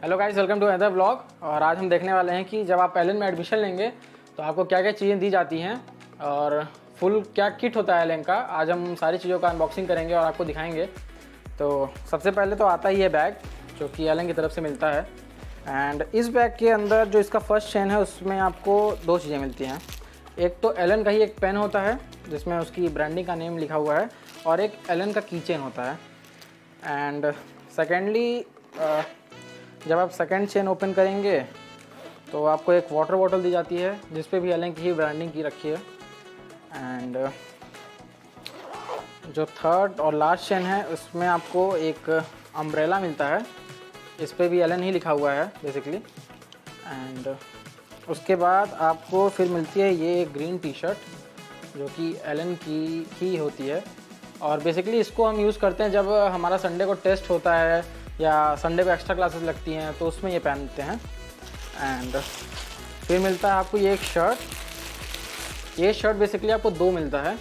Hello guys, welcome to other blog. और आज हम देखने वाले हैं कि जब आप एलन में एडमिशन लेंगे तो आपको क्या क्या चीज़ें दी जाती हैं और फुल क्या किट होता है एलन का। आज हम सारी चीज़ों का अनबॉक्सिंग करेंगे और आपको दिखाएंगे। तो सबसे पहले तो आता ही है बैग, जो कि एलन की तरफ से मिलता है। एंड इस बैग के अंदर जो इसका फर्स्ट चेन है उसमें आपको दो चीज़ें मिलती हैं। एक तो एलन का ही एक पेन होता है जिसमें उसकी ब्रांडिंग का नेम लिखा हुआ है, और एक एलन का की चेन होता है। एंड सेकेंडली जब आप सेकेंड चेन ओपन करेंगे तो आपको एक वाटर बॉटल दी जाती है जिस पे भी एलन की ही ब्रांडिंग की रखी है। एंड जो थर्ड और लास्ट चेन है उसमें आपको एक अम्ब्रेला मिलता है, इस पे भी एलन ही लिखा हुआ है बेसिकली। एंड उसके बाद आपको फिर मिलती है ये ग्रीन टी शर्ट जो कि एलन की ही होती है, और बेसिकली इसको हम यूज़ करते हैं जब हमारा संडे को टेस्ट होता है या संडे को एक्स्ट्रा क्लासेस लगती हैं तो उसमें ये पहनते हैं। एंड फिर मिलता है आपको ये एक शर्ट। ये शर्ट बेसिकली आपको दो मिलता है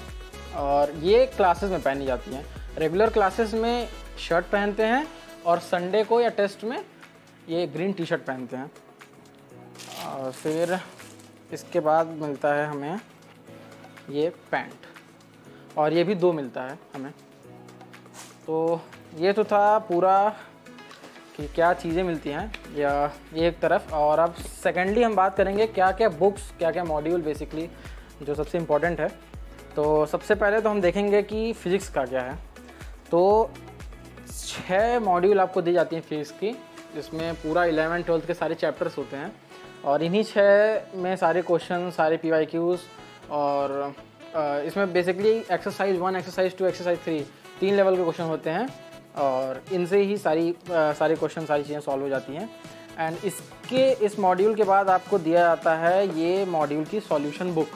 और ये क्लासेस में पहनी जाती हैं। रेगुलर क्लासेस में शर्ट पहनते हैं और संडे को या टेस्ट में ये ग्रीन टी शर्ट पहनते हैं। और फिर इसके बाद मिलता है हमें ये पैंट, और ये भी दो मिलता है हमें। तो ये तो था पूरा कि क्या चीज़ें मिलती हैं या ये एक तरफ। और अब सेकेंडली हम बात करेंगे क्या क्या बुक्स, क्या क्या मॉड्यूल बेसिकली जो सबसे इम्पोर्टेंट है। तो सबसे पहले तो हम देखेंगे कि फ़िज़िक्स का क्या है। तो 6 मॉड्यूल आपको दी जाती हैं फिज़िक्स की, जिसमें पूरा 11th 12th के सारे चैप्टर्स होते हैं। और इन्हीं 6 में सारे क्वेश्चन, सारे PYQs, और इसमें basically exercise 1, exercise 2, exercise 3 3 level के क्वेश्चन होते हैं, और इनसे ही सारे क्वेश्चन, सारी चीज़ें सॉल्व हो जाती हैं। एंड इस मॉड्यूल के बाद आपको दिया जाता है ये मॉड्यूल की सॉल्यूशन बुक।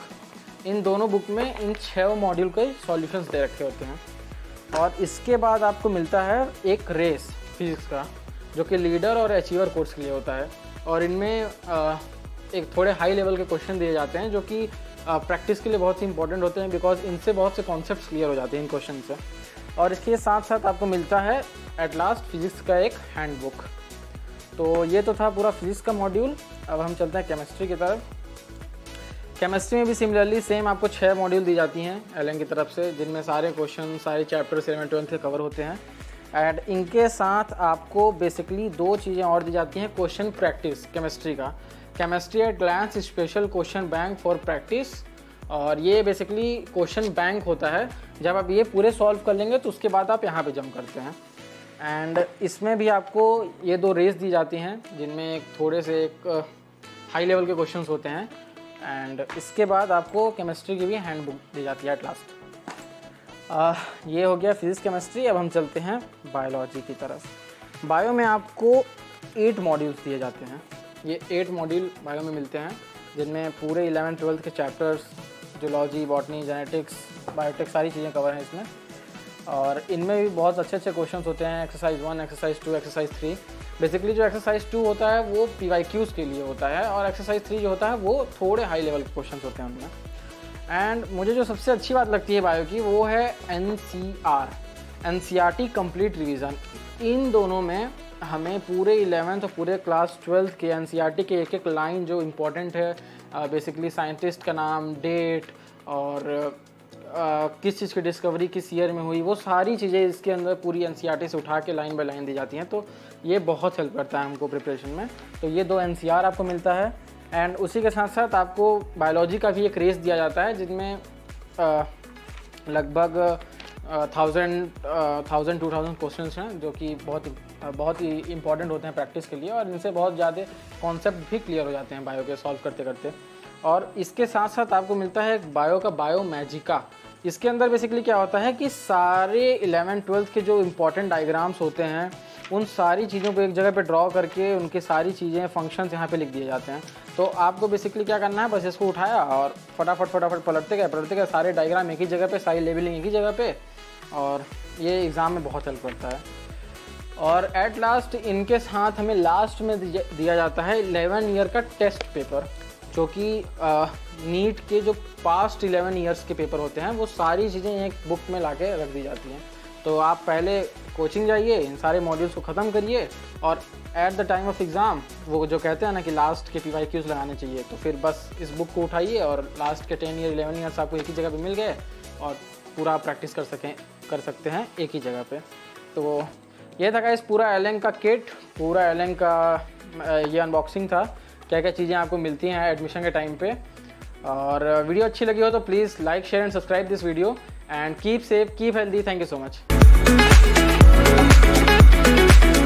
इन दोनों बुक में इन 6 मॉड्यूल के सॉल्यूशंस दे रखे होते हैं। और इसके बाद आपको मिलता है एक रेस फिज़िक्स का, जो कि लीडर और अचीवर कोर्स के लिए होता है। और इनमें एक थोड़े हाई लेवल के क्वेश्चन दिए जाते हैं जो कि प्रैक्टिस के लिए बहुत ही इंपॉर्टेंट होते हैं, बिकॉज इनसे बहुत से कॉन्सेप्ट्स क्लियर हो जाते हैं इन क्वेश्चन से। और इसके साथ साथ आपको मिलता है एट लास्ट फिज़िक्स का एक हैंडबुक। तो ये तो था पूरा फिज़िक्स का मॉड्यूल। अब हम चलते हैं केमिस्ट्री की तरफ। केमिस्ट्री में भी सिमिलरली सेम आपको 6 मॉड्यूल दी जाती हैं एलन की तरफ से, जिनमें सारे क्वेश्चन, सारे चैप्टर्स 11th 12th के कवर होते हैं। एंड इनके साथ आपको बेसिकली 2 चीज़ें और दी जाती हैं क्वेश्चन प्रैक्टिस केमिस्ट्री का। Chemistry at glance special question bank for practice, और ये बेसिकली क्वेश्चन बैंक होता है। जब आप ये पूरे सॉल्व कर लेंगे तो उसके बाद आप यहाँ पे जंप करते हैं। एंड इसमें भी आपको ये 2 रेस दी जाती हैं जिनमें थोड़े से एक हाई लेवल के क्वेश्चंस होते हैं। एंड इसके बाद आपको केमिस्ट्री की भी हैंडबुक दी जाती है एट लास्ट। ये हो गया फिज़िक्स केमिस्ट्री। अब हम चलते हैं बायोलॉजी की तरफ। बायो में आपको 8 मॉड्यूल्स दिए जाते हैं। ये 8 मॉड्यूल बायो में मिलते हैं, जिनमें पूरे 11th 12th के chapters, zoology, botany, genetics, biotech, सारी चीज़ें कवर हैं इसमें। और इनमें भी बहुत अच्छे अच्छे क्वेश्चंस होते हैं। Exercise 1, exercise 2, exercise 3। बेसिकली जो एक्सरसाइज 2 होता है वो PYQs के लिए होता है, और एक्सरसाइज 3 जो होता है वो थोड़े हाई लेवल के क्वेश्चंस होते हैं उनमें। एंड मुझे जो सबसे अच्छी बात लगती है बायो की वो है NCRT कंप्लीट रिवीजन। इन दोनों में हमें पूरे 11th और पूरे क्लास 12th के NCRT के एक एक लाइन जो इम्पोर्टेंट है, बेसिकली साइंटिस्ट का नाम, डेट, और किस चीज़ की डिस्कवरी किस ईयर में हुई, वो सारी चीज़ें इसके अंदर पूरी NCRT से उठा के लाइन बाय लाइन दी जाती हैं। तो ये बहुत हेल्प करता है हमको प्रिपरेशन में। तो ये 2 NCR आपको मिलता है। एंड उसी के साथ साथ आपको बायोलॉजी का भी एक रेस दिया जाता है, जिनमें लगभग 1000-2000 क्वेश्चन हैं, जो कि बहुत ही इंपॉर्टेंट होते हैं प्रैक्टिस के लिए, और इनसे बहुत ज़्यादा कॉन्सेप्ट भी क्लियर हो जाते हैं बायो के सॉल्व करते करते। और इसके साथ साथ आपको मिलता है बायो का बायो मैजिका। इसके अंदर बेसिकली क्या होता है कि सारे 11th 12th के जो इम्पोर्टेंट डायग्राम्स होते हैं उन सारी चीज़ों को एक जगह पे ड्रॉ करके उनकी सारी चीज़ें, फंक्शंस यहाँ पे लिख दिए जाते हैं। तो आपको बेसिकली क्या करना है, बस इसको उठाया और फटाफट पलटते गए सारे डायग्राम एक ही जगह पे, सारी लेबलिंग एक ही जगह पे, और ये एग्ज़ाम में बहुत हेल्प करता है। और एट लास्ट इनके साथ हमें लास्ट में दिया जाता है 11 ईयर का टेस्ट पेपर, जो कि नीट के जो पास्ट 11 ईयर्स के पेपर होते हैं वो सारी चीज़ें एक बुक में लाके रख दी जाती हैं। तो आप पहले कोचिंग जाइए, इन सारे मॉड्यूल्स को ख़त्म करिए और at the time of exam वो जो कहते हैं ना कि लास्ट के PYQs लगाने चाहिए, तो फिर बस इस बुक को उठाइए और लास्ट के 10 ईयर 11 ईयर्स आपको एक ही जगह पे मिल गए और पूरा प्रैक्टिस कर सकते हैं एक ही जगह पे। तो ये था गाइस पूरा एलेन का किट, पूरा एलेन का ये अनबॉक्सिंग था, क्या क्या चीज़ें आपको मिलती हैं एडमिशन के टाइम पे। और वीडियो अच्छी लगी हो तो please like share and subscribe this video and keep safe keep healthy. Thank you so much.